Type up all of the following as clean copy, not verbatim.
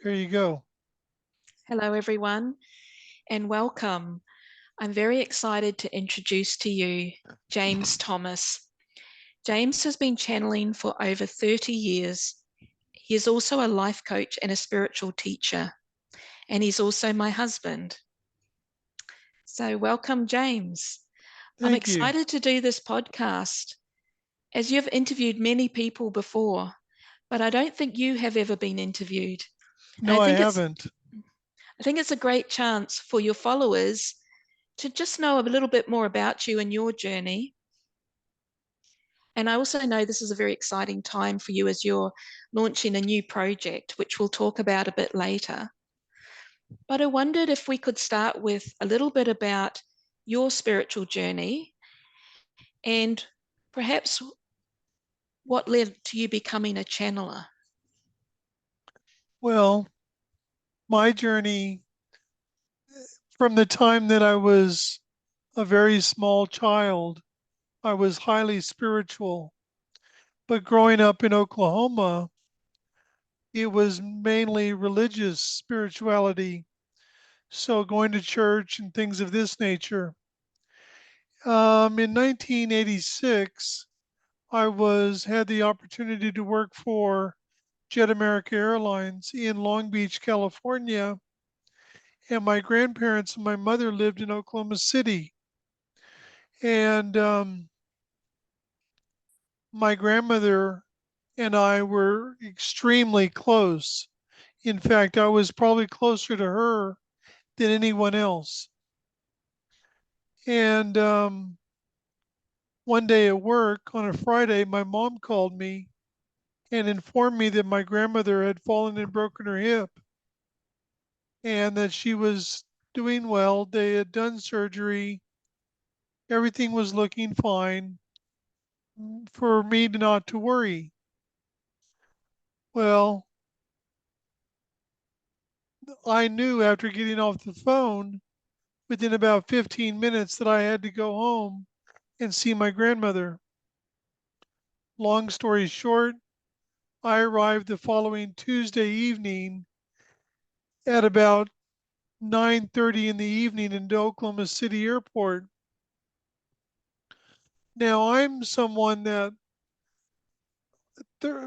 Here you go. Hello, everyone, and welcome. I'm very excited to introduce to you James Thomas. James has been channeling for over 30 years. He is also a life coach and a spiritual teacher, and he's also my husband. So, welcome, James. I'm Thank you. excited to do this podcast as you've interviewed many people before, but I don't think you have ever been interviewed. And No, I haven't. I think it's a great chance for your followers to just know a little bit more about you and your journey. And I also know this is a very exciting time for you as you're launching a new project, which we'll talk about a bit later. But I wondered if we could start with a little bit about your spiritual journey and perhaps what led to you becoming a channeler. Well, my journey from the time that I was a very small child, I was highly spiritual. But growing up in Oklahoma, it was mainly religious spirituality. So going to church and things of this nature. In 1986, I was had the opportunity to work for Jet America Airlines in Long Beach, California, and my grandparents and my mother lived in Oklahoma City. And my grandmother and I were extremely close. In fact, I was probably closer to her than anyone else. And one day at work on a Friday, my mom called me and informed me that my grandmother had fallen and broken her hip and that she was doing well. They had done surgery, everything was looking fine for me not to worry. Well, I knew after getting off the phone within about 15 minutes that I had to go home and see my grandmother. Long story short, I arrived the following Tuesday evening at about 9:30 in the evening into Oklahoma City Airport. Now I'm someone that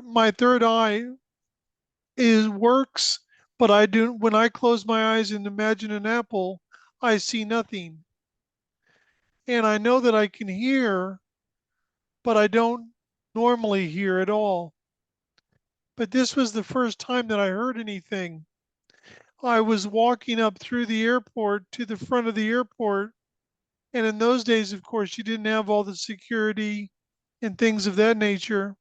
my third eye is works, but I do when I close my eyes and imagine an apple, I see nothing. And I know that I can hear, but I don't normally hear at all. But this was the first time that I heard anything. I was walking up through the airport to the front of the airport. And in those days, of course, you didn't have all the security and things of that nature.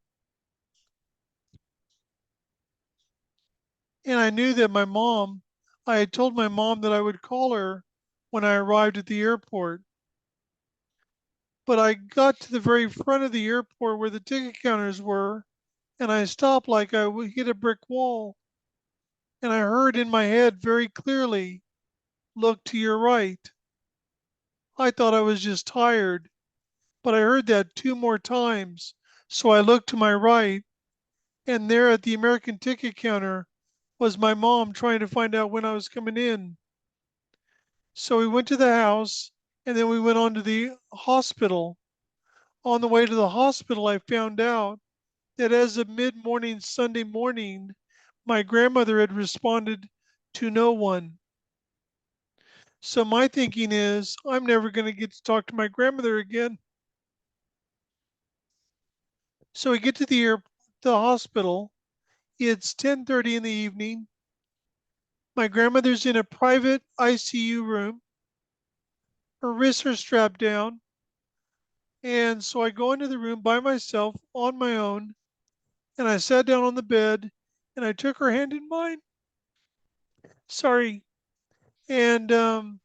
And I knew that I had told my mom that I would call her when I arrived at the airport. But I got to the very front of the airport where the ticket counters were, and I stopped like I would hit a brick wall. And I heard in my head very clearly, look to your right. I thought I was just tired, but I heard that two more times. So I looked to my right, and there at the American ticket counter was my mom trying to find out when I was coming in. So we went to the house, and then we went on to the hospital. On the way to the hospital, I found out that as of mid morning Sunday morning, my grandmother had responded to no one. So my thinking is, I'm never going to get to talk to my grandmother again. So we get to the hospital. It's 10:30 in the evening. My grandmother's in a private ICU room. Her wrists are strapped down. And so I go into the room by myself on my own, and I sat down on the bed and I took her hand in mine. Sorry. And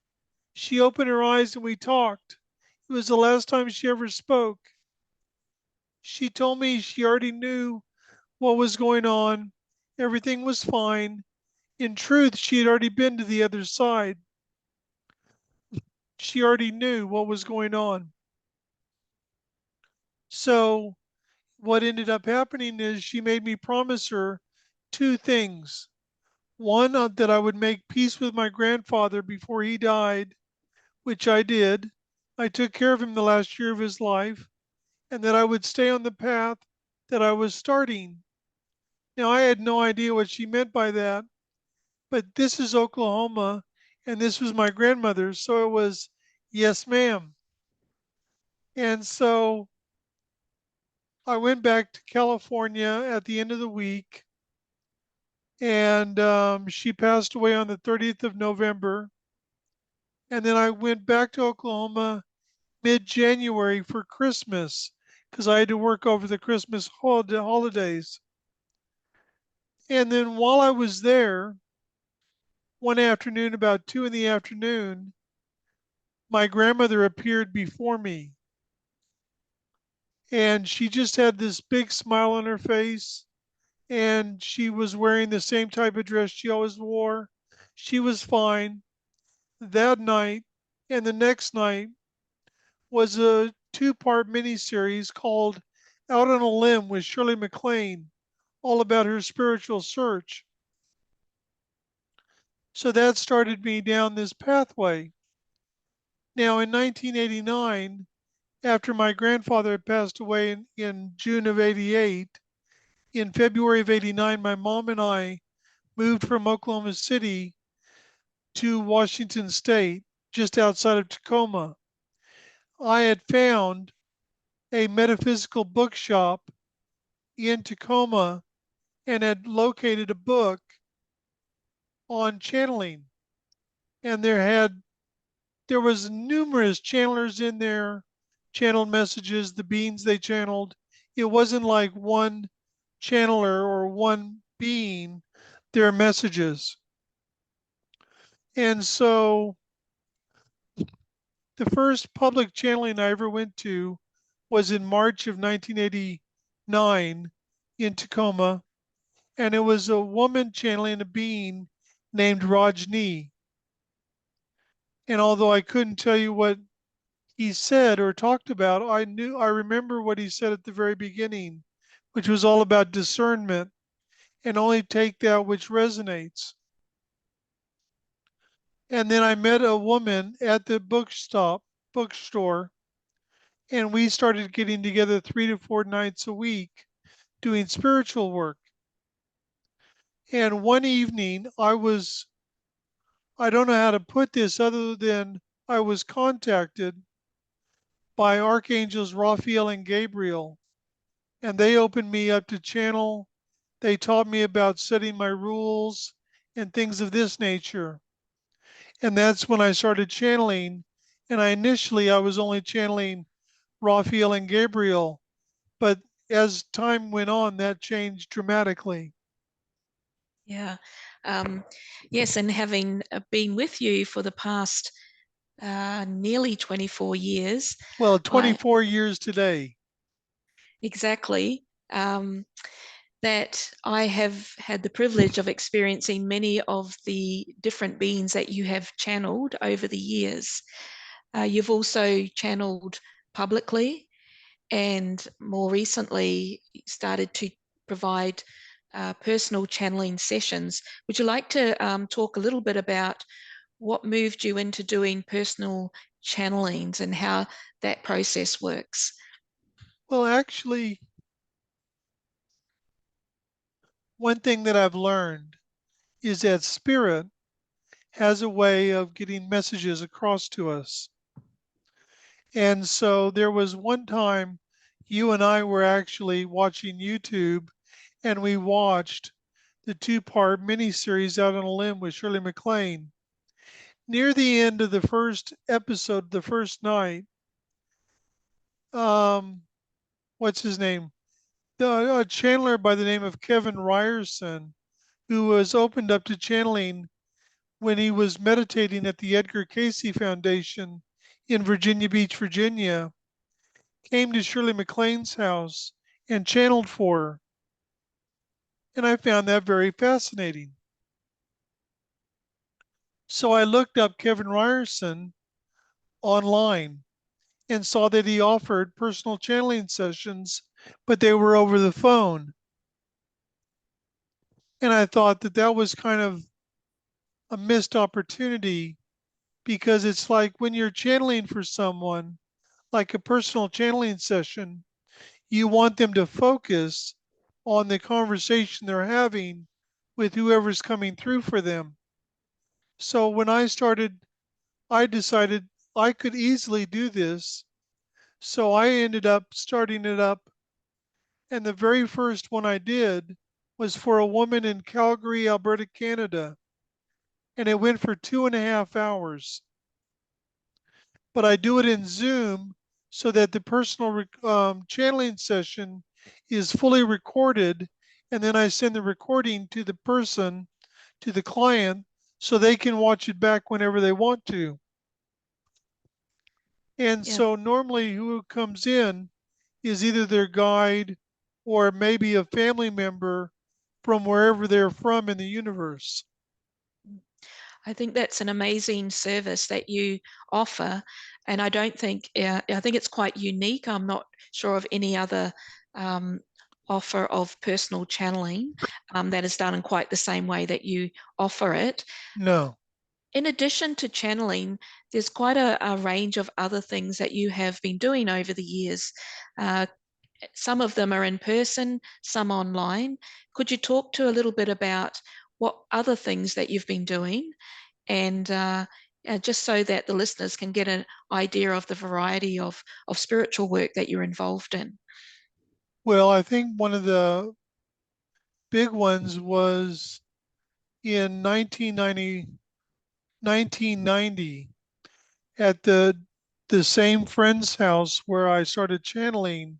she opened her eyes and we talked. It was the last time she ever spoke. She told me she already knew what was going on. Everything was fine. In truth, she had already been to the other side. She already knew what was going on. So, what ended up happening is she made me promise her two things. One, that I would make peace with my grandfather before he died, which I did. I took care of him the last year of his life, and that I would stay on the path that I was starting. Now, I had no idea what she meant by that, but this is Oklahoma, and this was my grandmother, so it was yes, ma'am. And so I went back to California at the end of the week, and she passed away on the 30th of November. And then I went back to Oklahoma mid-January for Christmas because I had to work over the Christmas holidays. And then while I was there, one afternoon, about 2 in the afternoon, my grandmother appeared before me. And she just had this big smile on her face. And she was wearing the same type of dress she always wore. She was fine. That night and the next night was a two-part miniseries called Out on a Limb with Shirley MacLaine, all about her spiritual search. So that started me down this pathway. Now, in 1989, after my grandfather had passed away in June of 88, in February of 89, my mom and I moved from Oklahoma City to Washington State, just outside of Tacoma. I had found a metaphysical bookshop in Tacoma and had located a book on channeling. And there was numerous channelers in there, channeled messages, the beings they channeled. It wasn't like one channeler or one being, their messages. And so the first public channeling I ever went to was in March of 1989 in Tacoma. And it was a woman channeling a being named Rajni. And although I couldn't tell you what he said or talked about, I remember what he said at the very beginning, which was all about discernment and only take that which resonates. And then I met a woman at the bookstore, and we started getting together 3 to 4 nights a week doing spiritual work. And one evening I don't know how to put this other than I was contacted by Archangels Raphael and Gabriel, and they opened me up to channel. They taught me about setting my rules and things of this nature. And that's when I started channeling. And I was only channeling Raphael and Gabriel, but as time went on, that changed dramatically. Yeah. Yes, and having been with you for the past nearly 24 years, Well, I 24 years today. exactly. That I have had the privilege of experiencing many of the different beings that you have channeled over the years. You've also channeled publicly and more recently started to provide personal channeling sessions. Would you like to talk a little bit about what moved you into doing personal channelings and how that process works? Well, actually, one thing that I've learned is that spirit has a way of getting messages across to us. And so there was one time you and I were actually watching YouTube, and we watched the two-part miniseries Out on a Limb with Shirley MacLaine. Near the end of the first episode, the first night, um, what's his name? A channeler by the name of Kevin Ryerson, who was opened up to channeling when he was meditating at the Edgar Cayce Foundation in Virginia Beach, Virginia, came to Shirley MacLaine's house and channeled for her. And I found that very fascinating. So I looked up Kevin Ryerson online and saw that he offered personal channeling sessions, but they were over the phone. And I thought that that was kind of a missed opportunity, because it's like when you're channeling for someone, like a personal channeling session, you want them to focus on the conversation they're having with whoever's coming through for them. So when I started, I decided I could easily do this. So I ended up starting it up. And the very first one I did was for a woman in Calgary, Alberta, Canada. And it went for 2.5 hours. But I do it in Zoom so that the personal channeling session is fully recorded. And then I send the recording to the person, to the client, so they can watch it back whenever they want to. And Yeah. so normally who comes in is either their guide or maybe a family member from wherever they're from in the universe. I think that's an amazing service that you offer. And I don't think, I think it's quite unique. I'm not sure of any other um, offer of personal channeling that is done in quite the same way that you offer it. No. In addition to channeling, there's quite a range of other things that you have been doing over the years. Uh, some of them are in person, some online. Could you talk to a little bit about what other things that you've been doing, and just so that the listeners can get an idea of the variety of spiritual work that you're involved in? Well, I think one of the big ones was in 1990 at the same friend's house where I started channeling.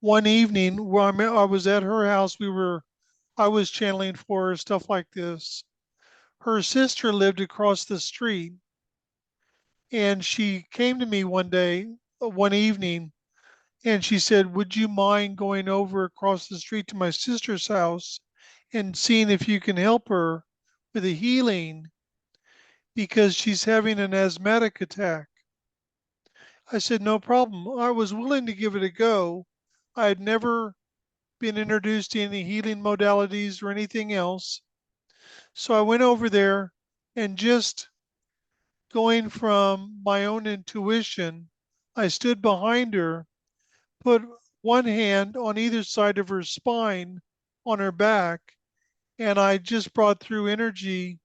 One evening, where I was at her house, I was channeling for her, stuff like this. Her sister lived across the street, and she came to me one evening, and she said, "Would you mind going over across the street to my sister's house and seeing if you can help her with a healing because she's having an asthmatic attack?" I said, "No problem." I was willing to give it a go. I had never been introduced to any healing modalities or anything else. So I went over there, and just going from my own intuition, I stood behind her, put one hand on either side of her spine on her back, and I just brought through energy.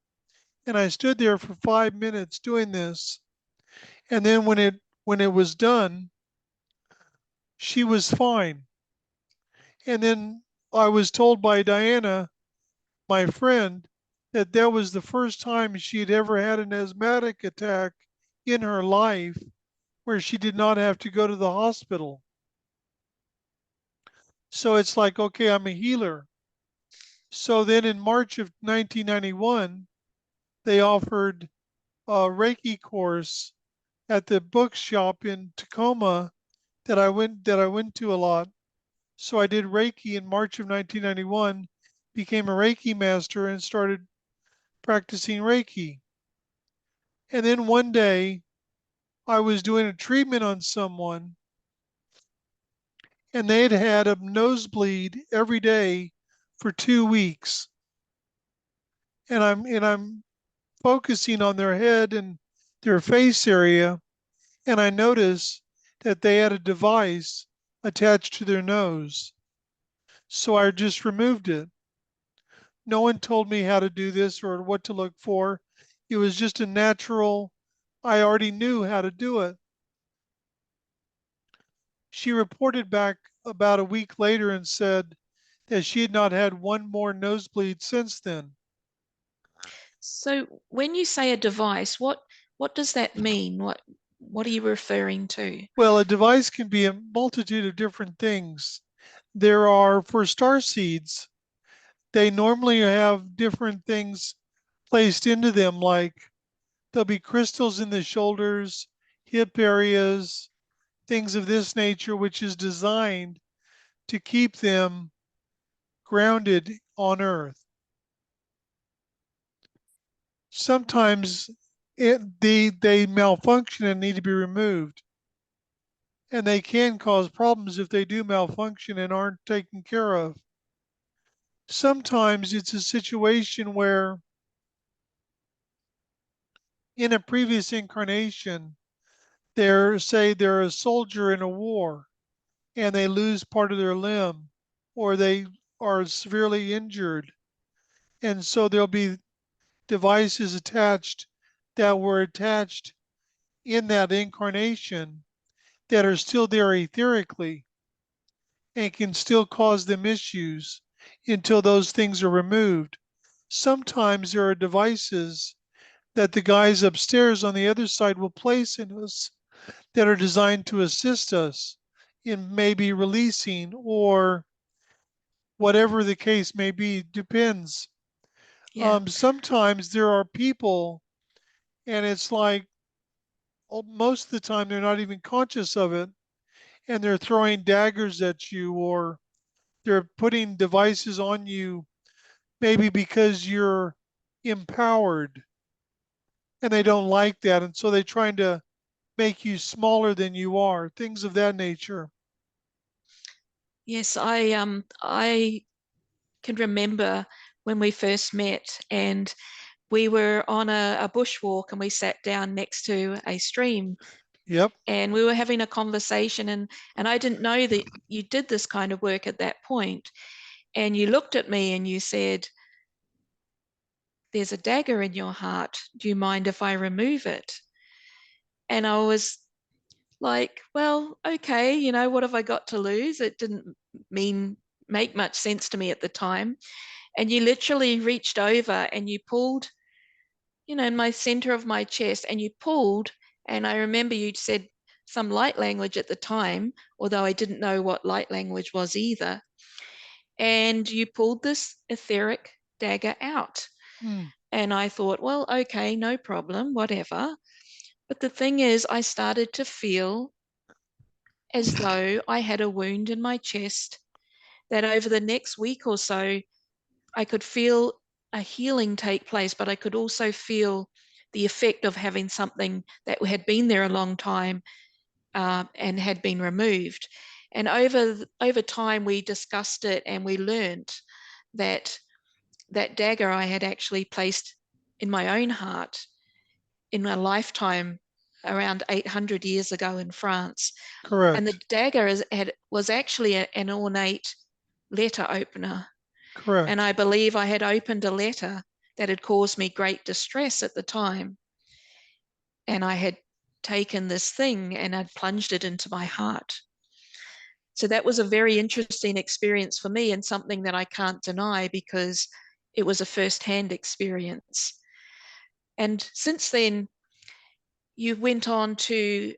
And I stood there for 5 minutes doing this. And then when it was done, she was fine. And then I was told by Diana, my friend, that that was the first time she had ever had an asthmatic attack in her life where she did not have to go to the hospital. So it's like, okay, I'm a healer. So then in March of 1991, they offered a Reiki course at the bookshop in Tacoma that I went to a lot. So I did Reiki in March of 1991, became a Reiki master and started practicing Reiki. And then one day I was doing a treatment on someone, and they'd had a nosebleed every day for 2 weeks. And I'm focusing on their head and their face area, and I noticed that they had a device attached to their nose. So I just removed it. No one told me how to do this or what to look for. It was just a natural, I already knew how to do it. She reported back about a week later and said that she had not had one more nosebleed since then. So when you say a device, what does that mean? What are you referring to? Well, a device can be a multitude of different things. There are, for star seeds, they normally have different things placed into them, like there'll be crystals in the shoulders, hip areas, things of this nature, which is designed to keep them grounded on Earth. Sometimes they malfunction and need to be removed. And they can cause problems if they do malfunction and aren't taken care of. Sometimes it's a situation where in a previous incarnation, they're a soldier in a war and they lose part of their limb or they are severely injured. And so there'll be devices attached that were attached in that incarnation that are still there etherically and can still cause them issues until those things are removed. Sometimes there are devices that the guys upstairs on the other side will place in us that are designed to assist us in maybe releasing or whatever the case may be, depends. Yeah. Sometimes there are people, and it's like most of the time they're not even conscious of it, and they're throwing daggers at you or they're putting devices on you, maybe because you're empowered and they don't like that. And so they're trying to make you smaller than you are, things of that nature. Yes, I can remember when we first met, and we were on a bushwalk and we sat down next to a stream Yep. and we were having a conversation, and I didn't know that you did this kind of work at that point. And you looked at me and you said, "There's a dagger in your heart. Do you mind if I remove it?" And I was like, well, okay, what have I got to lose? It didn't mean make much sense to me at the time. And you literally reached over and you pulled, in my center of my chest, and you pulled. And I remember you said some light language at the time, although I didn't know what light language was either. And you pulled this etheric dagger out. Hmm. And I thought, well, okay, no problem, whatever. But the thing is, I started to feel as though I had a wound in my chest, that over the next week or so, I could feel a healing take place, but I could also feel the effect of having something that had been there a long time, and had been removed. And over time, we discussed it and we learned that that dagger I had actually placed in my own heart in my lifetime around 800 years ago in France. And the Correct. dagger was actually an ornate letter opener. And Correct. I believe I had opened a letter that had caused me great distress at the time. And I had taken this thing and I'd plunged it into my heart. So that was a very interesting experience for me and something that I can't deny because it was a first-hand experience. And since then, you went on to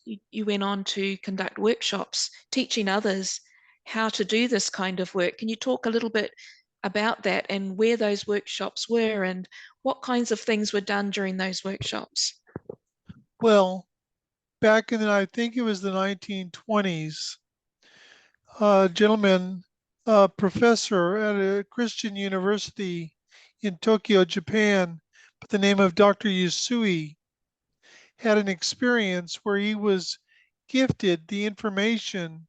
you went on to conduct workshops teaching others how to do this kind of work. Can you talk a little bit about that and where those workshops were and what kinds of things were done during those workshops? Well, back in I think it was the 1920s, a gentleman, a professor at a Christian university in Tokyo, Japan, by the name of Dr. Yusui, had an experience where he was gifted the information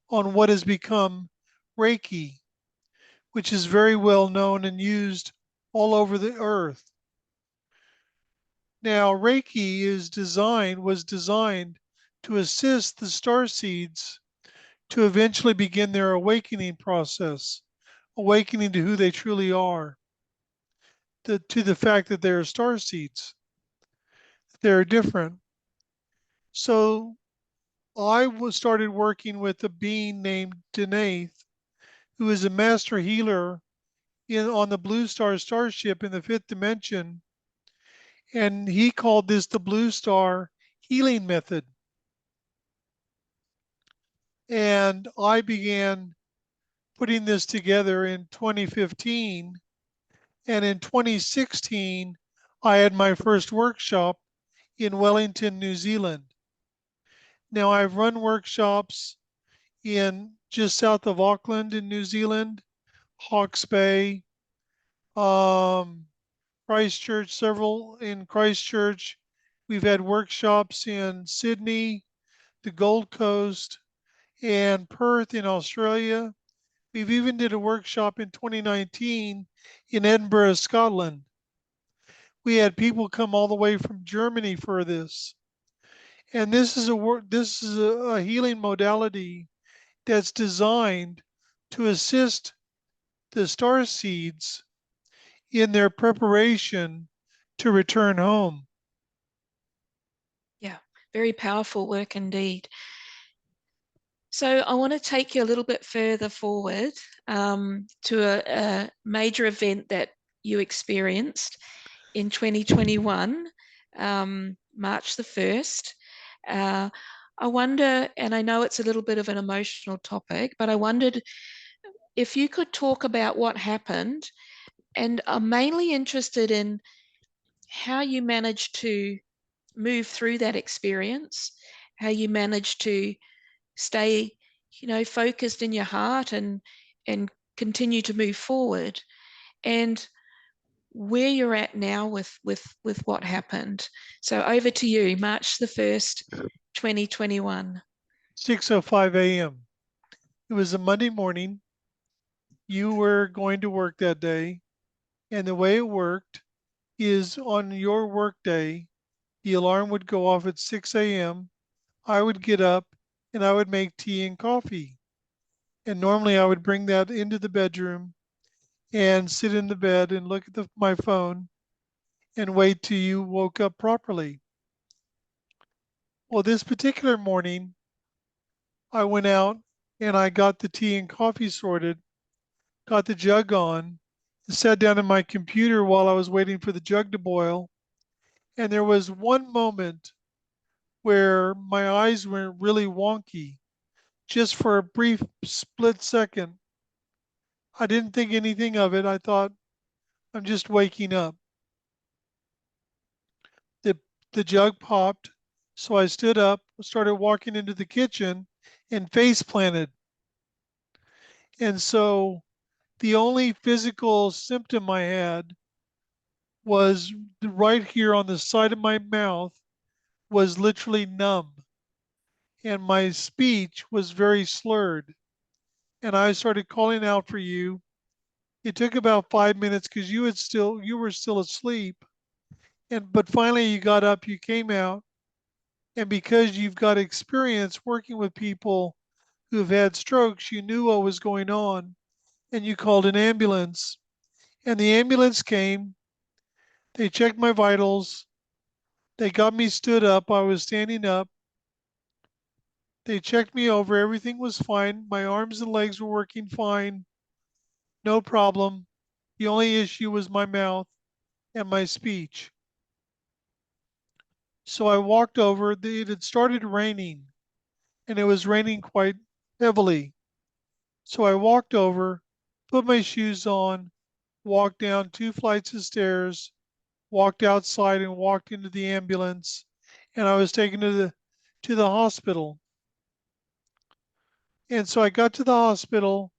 on what has become Reiki, which is very well known and used all over the earth. Now, Reiki was designed to assist the star seeds to eventually begin their awakening process, awakening to who they truly are, to the fact that they're star seeds, they're different. So started working with a being named Denath, who is a master healer on the Blue Star starship in the fifth dimension, and he called this the Blue Star Healing Method. And I began putting this together in 2015. And in 2016, I had my first workshop in Wellington, New Zealand. Now, I've run workshops in just south of Auckland in New Zealand, Hawke's Bay, um, Christchurch, several in Christchurch. We've had workshops in Sydney, the Gold Coast, and Perth in Australia. We've even did a workshop in 2019 in Edinburgh, Scotland. We had people come all the way from Germany for this. And this is a healing modality that's designed to assist the star seeds in their preparation to return home. Yeah, very powerful work indeed. So I want to take you a little bit further forward to a major event that you experienced in 2021, March the 1st. I wonder, and I know it's a little bit of an emotional topic, but I wondered if you could talk about what happened. And I'm mainly interested in how you managed to move through that experience, how you managed to stay, focused in your heart and continue to move forward, and where you're at now with what happened. So over to you, March the 1st, 2021. 6:05 a.m. It was a Monday morning. You were going to work that day, and the way it worked is on your work day, the alarm would go off at 6 a.m. I would get up and I would make tea and coffee. And normally I would bring that into the bedroom and sit in the bed and look at my phone and wait till you woke up properly. Well, this particular morning, I went out and I got the tea and coffee sorted, got the jug on, and sat down at my computer while I was waiting for the jug to boil. And there was one moment where my eyes were really wonky, just for a brief split second. I didn't think anything of it. I thought, I'm just waking up. The, the jug popped, so I stood up, started walking into the kitchen, and face planted. And so the only physical symptom I had was right here on the side of my mouth was literally numb, and my speech was very slurred. And I started calling out for you. It took about 5 minutes because you were still asleep. But finally you got up, you came out, and because you've got experience working with people who've had strokes, you knew what was going on, and you called an ambulance. And the ambulance came, they checked my vitals, they got me stood up, I was standing up. They checked me over, everything was fine. My arms and legs were working fine, no problem. The only issue was my mouth and my speech. So I walked over, it had started raining, and it was raining quite heavily. So I walked over, put my shoes on, walked down 2 flights of stairs, walked outside and walked into the ambulance, and I was taken to the hospital. And so I got to the hospital,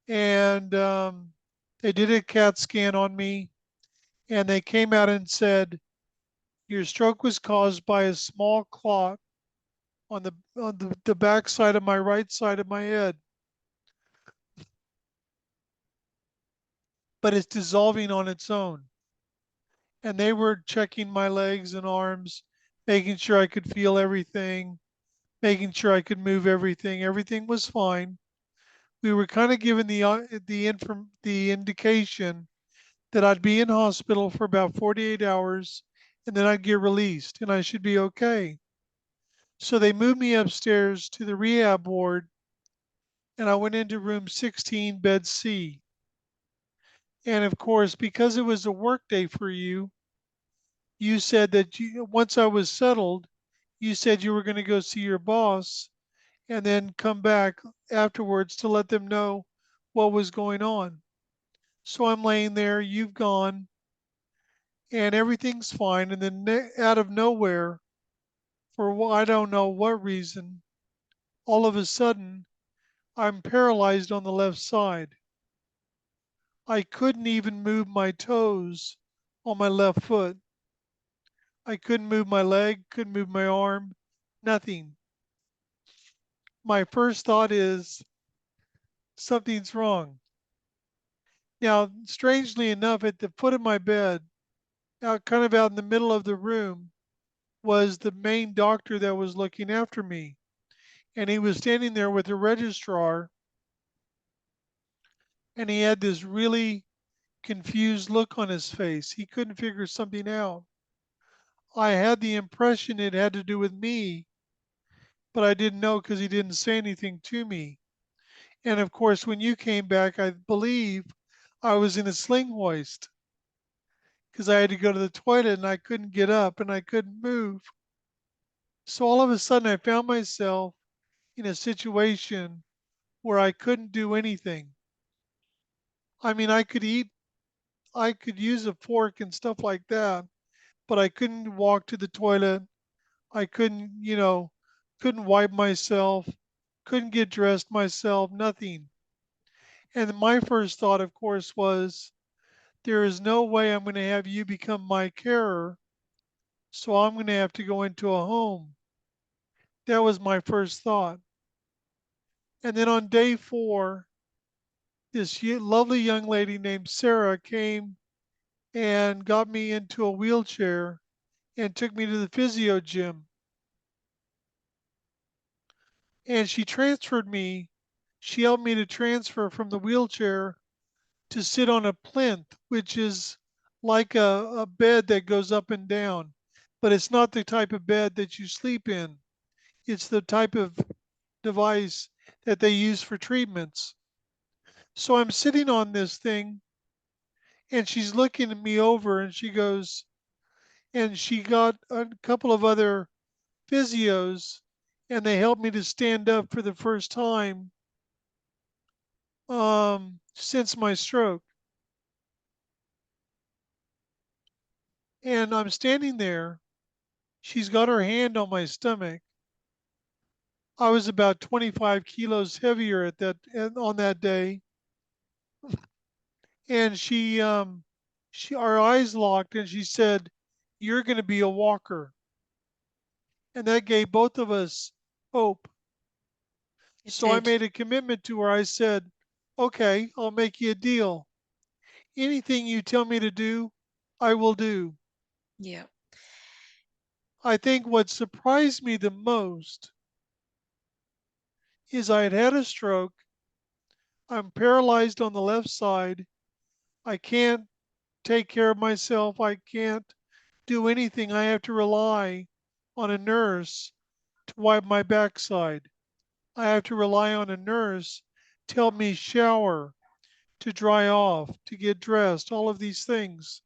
and they did a CAT scan on me, and they came out and said your stroke was caused by a small clot on the back side of my right side of my head, but it's dissolving on its own. And they were checking my legs and arms, making sure I could feel everything, making sure I could move everything. Everything was fine. We were kind of given the indication that I'd be in hospital for about 48 hours and then I'd get released and I should be okay. So they moved me upstairs to the rehab ward and I went into room 16, bed C. And of course, because it was a work day for you, you said that once I was settled, you said you were going to go see your boss and then come back afterwards to let them know what was going on. So I'm laying there, you've gone, and everything's fine. And then out of nowhere, for I don't know what reason, all of a sudden, I'm paralyzed on the left side. I couldn't even move my toes on my left foot. I couldn't move my leg, couldn't move my arm, nothing. My first thought is something's wrong. Now, strangely enough, at the foot of my bed, out in the middle of the room was the main doctor that was looking after me. And he was standing there with the registrar, and he had this really confused look on his face. He couldn't figure something out. I had the impression it had to do with me, but I didn't know because he didn't say anything to me. And of course, when you came back, I believe I was in a sling hoist because I had to go to the toilet and I couldn't get up and I couldn't move. So all of a sudden, I found myself in a situation where I couldn't do anything. I mean, I could use a fork and stuff like that, but I couldn't walk to the toilet. I couldn't, couldn't wipe myself, couldn't get dressed myself, nothing. And my first thought, of course, was there is no way I'm going to have you become my carer, so I'm going to have to go into a home. That was my first thought. And then on day 4, this lovely young lady named Sarah came and got me into a wheelchair and took me to the physio gym. And she transferred me. She helped me to transfer from the wheelchair to sit on a plinth, which is like a bed that goes up and down, but it's not the type of bed that you sleep in. It's the type of device that they use for treatments. So I'm sitting on this thing and she's looking at me over and she goes, and she got a couple of other physios and they helped me to stand up for the first time since my stroke. And I'm standing there. She's got her hand on my stomach. I was about 25 kilos heavier on that day, and our eyes locked, and she said, "You're going to be a walker," and that gave both of us hope. It So I did. made a commitment to her. I said, "Okay, I'll make you a deal. Anything you tell me to do, I will do." Yeah. I think what surprised me the most is I had had a stroke. I'm paralyzed on the left side. I can't take care of myself. I can't do anything. I have to rely on a nurse to wipe my backside. I have to rely on a nurse to help me shower, to dry off, to get dressed, all of these things.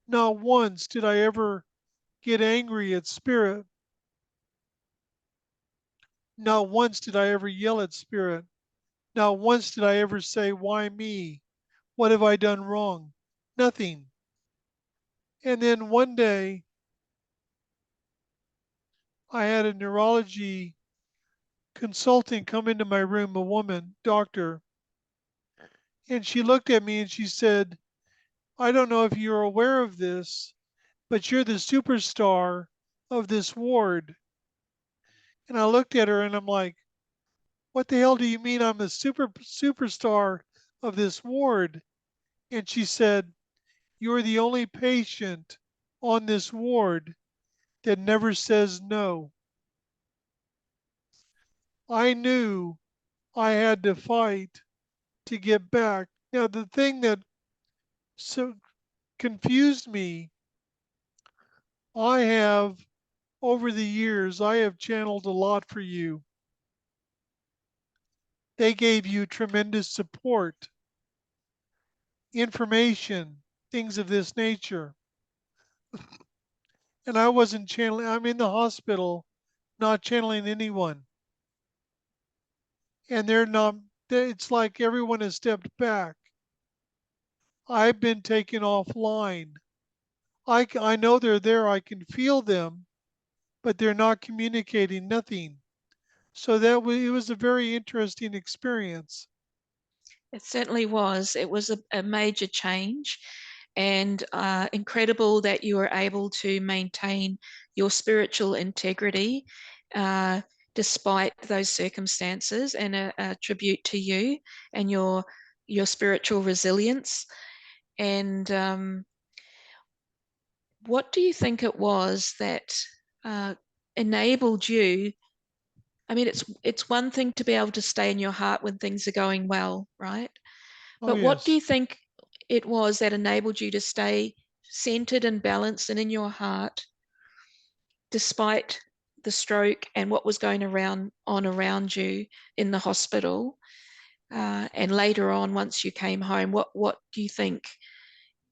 Not once did I ever get angry at spirit. Not once did I ever yell at spirit. Not once did I ever say, "Why me? What have I done wrong?" Nothing. And then one day, I had a neurology consultant come into my room, a woman, doctor, and she looked at me and she said, "I don't know if you're aware of this, but you're the superstar of this ward." And I looked at her and I'm like, "What the hell do you mean I'm the superstar of this ward?" And she said, "You're the only patient on this ward that never says no." I knew I had to fight to get back. Now, the thing that so confused me, I have, over the years, I have channeled a lot for you. They gave you tremendous support, information, things of this nature. And I wasn't channeling, I'm in the hospital, not channeling anyone. And they're not, it's like everyone has stepped back. I've been taken offline. I know they're there, I can feel them, but they're not communicating nothing. So it was a very interesting experience. It certainly was. It was a major change and incredible that you were able to maintain your spiritual integrity uh, despite those circumstances, and a tribute to you and your spiritual resilience. And what do you think it was that uh, enabled you? I mean, it's one thing to be able to stay in your heart when things are going well, right? Oh, But what do you yes. think it was that enabled you to stay centered and balanced and in your heart despite the stroke and what was going around you in the hospital? And later on, once you came home, what do you think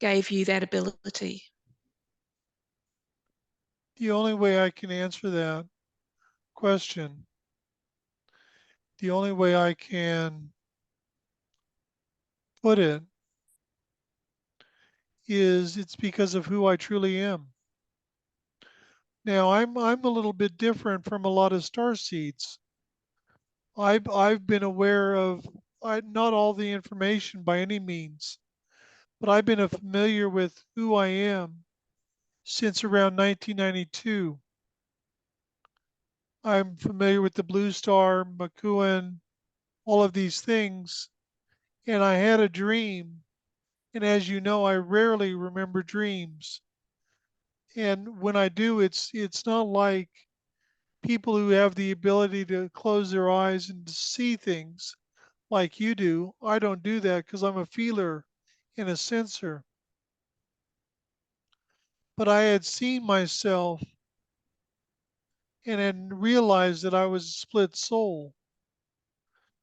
gave you that ability? The only way I can answer that question, the only way I can put it is it's because of who I truly am. Now I'm a little bit different from a lot of star seeds. I've been aware of not all the information by any means, but I've been familiar with who I am since around 1992. I'm familiar with the Blue Star, McEwen, all of these things, and I had a dream. And as you know, I rarely remember dreams. And when I do, it's not like people who have the ability to close their eyes and to see things like you do. I don't do that because I'm a feeler and a sensor. But I had seen myself and had realized that I was a split soul,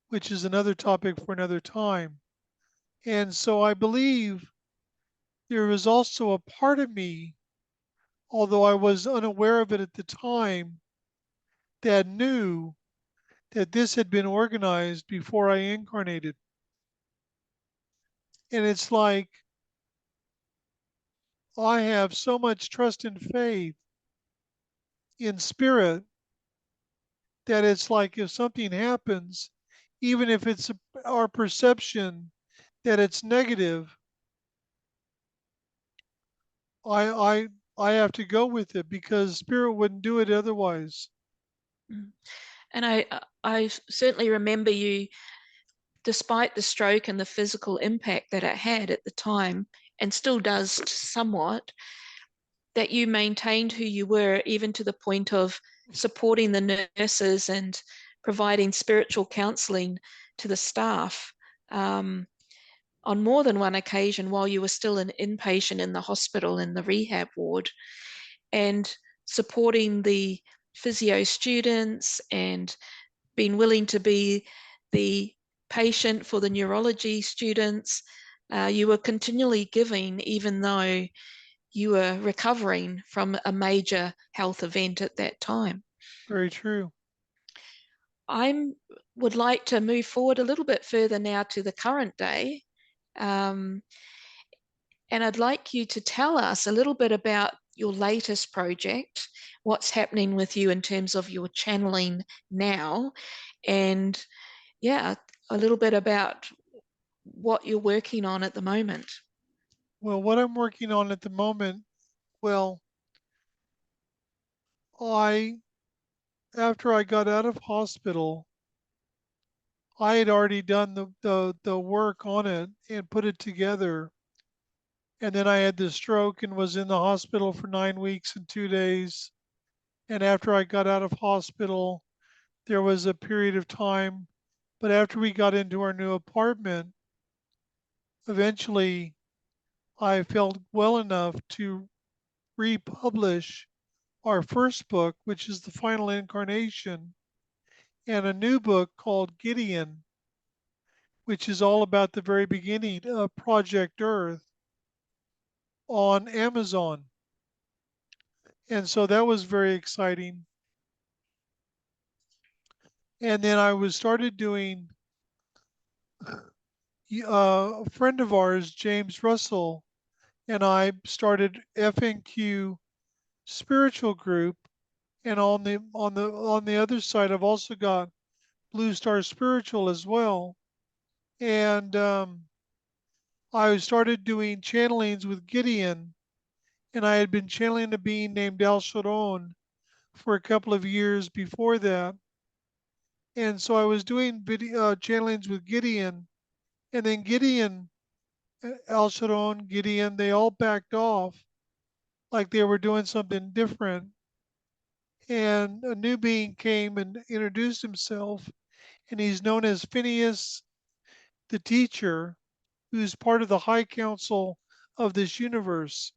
which is another topic for another time. And so I believe there was also a part of me, although I was unaware of it at the time, that knew that this had been organized before I incarnated. And it's like I have so much trust and faith in spirit that it's like if something happens, even if it's our perception that it's negative, I I I have to go with it because spirit wouldn't do it otherwise. Mm. And I certainly remember you, despite the stroke and the physical impact that it had at the time, and still does somewhat, that you maintained who you were, even to the point of supporting the nurses and providing spiritual counseling to the staff on more than one occasion while you were still an inpatient in the hospital in the rehab ward, and supporting the physio students and being willing to be the patient for the neurology students. You were continually giving, even though you were recovering from a major health event at that time. Very true. I would like to move forward a little bit further now to the current day. Um, and I'd like you to tell us a little bit about your latest project, what's happening with you in terms of your channeling now, and yeah, a little bit about what you're working on at the moment. Well, what I'm working on at the moment, well, I after I got out of hospital, I had already done the work on it and put it together. And then I had the stroke and was in the hospital for 9 weeks and 2 days. And after I got out of hospital, there was a period of time. But after we got into our new apartment, eventually I felt well enough to republish our first book, which is The Final Incarnation, and a new book called Gideon, which is all about the very beginning of Project Earth on Amazon. And so that was very exciting. And then I was started doing a friend of ours, James Russell, and I started FNQ Spiritual Group. And on the other side, I've also got Blue Star Spiritual as well. And I started doing channelings with Gideon, and I had been channeling a being named Al Sharon for a couple of years before that. And so I was doing channelings with Gideon, and then Gideon, Al Sharon, Gideon, they all backed off like they were doing something different. And a new being came and introduced himself, and he's known as Phineas the teacher, who's part of the high council of this universe.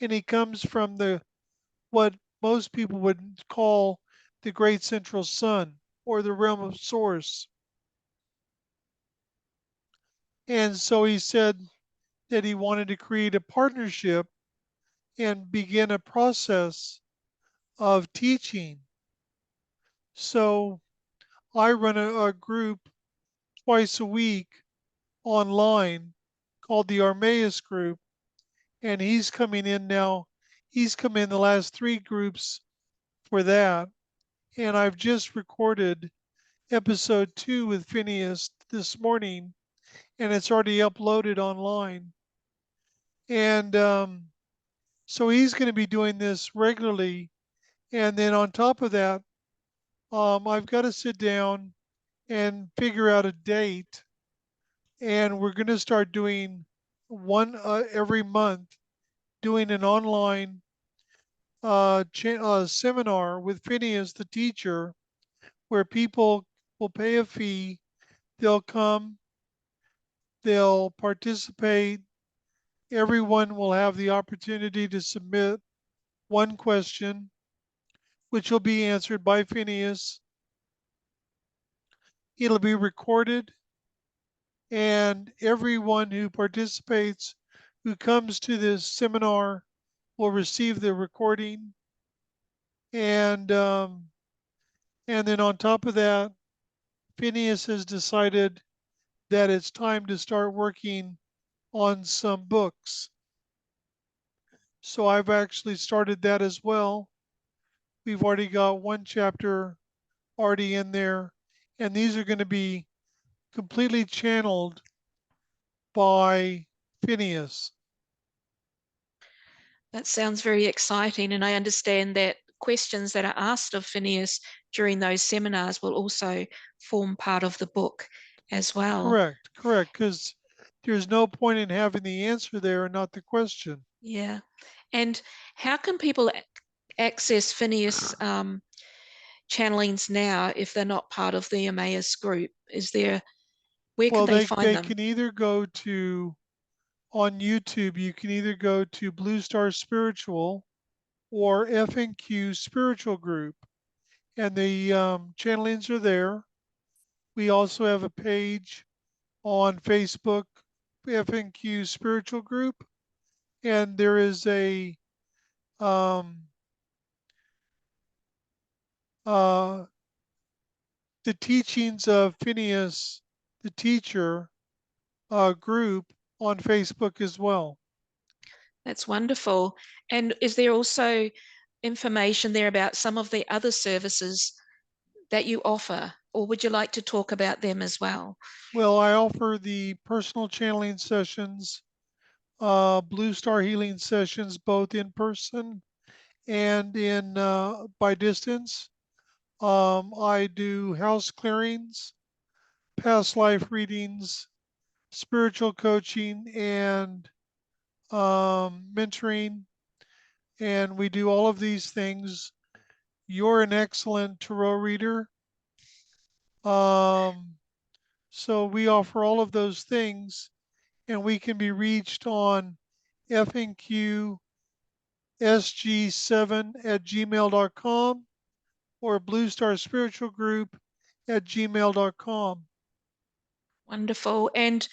And he comes from the what most people would call the great central sun or the realm of source. And so he said that he wanted to create a partnership and begin a process of teaching. So I run a group twice a week online called the Armaeus Group, and he's coming in now. He's come in the last three groups for that, and I've just recorded episode 2 with Phineas this morning, and it's already uploaded online. And so he's going to be doing this regularly, and then on top of that, I've got to sit down and figure out a date, and we're going to start doing one every month, doing an online seminar with Phineas, the teacher, where people will pay a fee. They'll come, they'll participate. Everyone will have the opportunity to submit one question, which will be answered by Phineas. It'll be recorded, and everyone who participates, who comes to this seminar, will receive the recording. And then on top of that, Phineas has decided that it's time to start working on some books. So I've actually started that as well. We've already got one chapter already in there, and these are going to be completely channeled by Phineas. That sounds very exciting. And I understand that questions that are asked of Phineas during those seminars will also form part of the book as well. Correct, correct, because there's no point in having the answer there and not the question. Yeah. And how can people access Phineas channelings now if they're not part of the Emmaus group? Where can Well, they find they them? can either go to, on YouTube, you can either go to Blue Star Spiritual or FNQ Spiritual Group, and the channelings are there. We also have a page on Facebook, FNQ Spiritual Group, and there is a um, uh, the teachings of Phineas, the teacher, group on Facebook as well. That's wonderful. And is there also information there about some of the other services that you offer, or would you like to talk about them as well? Well, I offer the personal channeling sessions, Blue Star Healing sessions, both in person and in by distance. I do house clearings, past life readings, spiritual coaching, and mentoring, and we do all of these things. You're an excellent tarot reader. Um, so we offer all of those things, and we can be reached on FNQ SG7 at gmail.com or Blue Star Spiritual Group at gmail.com. Wonderful. And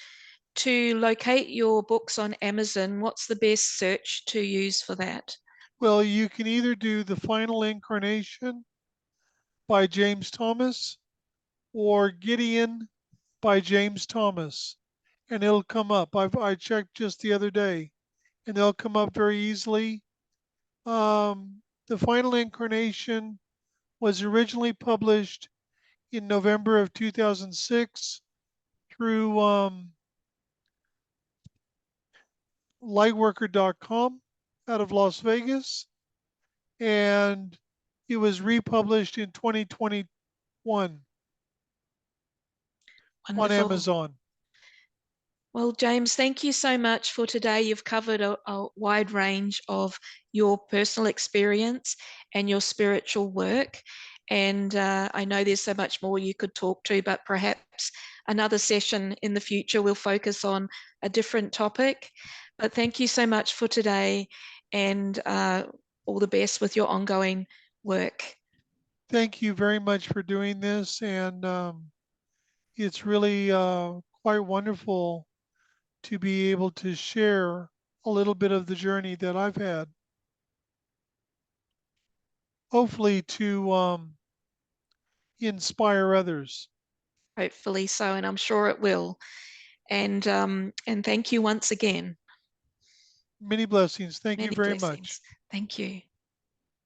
to locate your books on Amazon, what's the best search to use for that? Well, you can either do The Final Incarnation by James Thomas or Gideon by James Thomas, and it'll come up. I checked just the other day, and they'll come up very easily. The Final Incarnation was originally published in November of 2006 through lightworker.com out of Las Vegas, and it was republished in 2021 on Wonderful. Amazon. Well, James, thank you so much for today. You've covered a wide range of your personal experience and your spiritual work. And I know there's so much more you could talk to, but perhaps another session in the future will focus on a different topic. But thank you so much for today, and all the best with your ongoing work. Thank you very much for doing this, and it's really quite wonderful to be able to share a little bit of the journey that I've had. Hopefully, to inspire others. Hopefully so, and I'm sure it will. And thank you once again. Many blessings. Thank you Many very much. blessings. Thank you.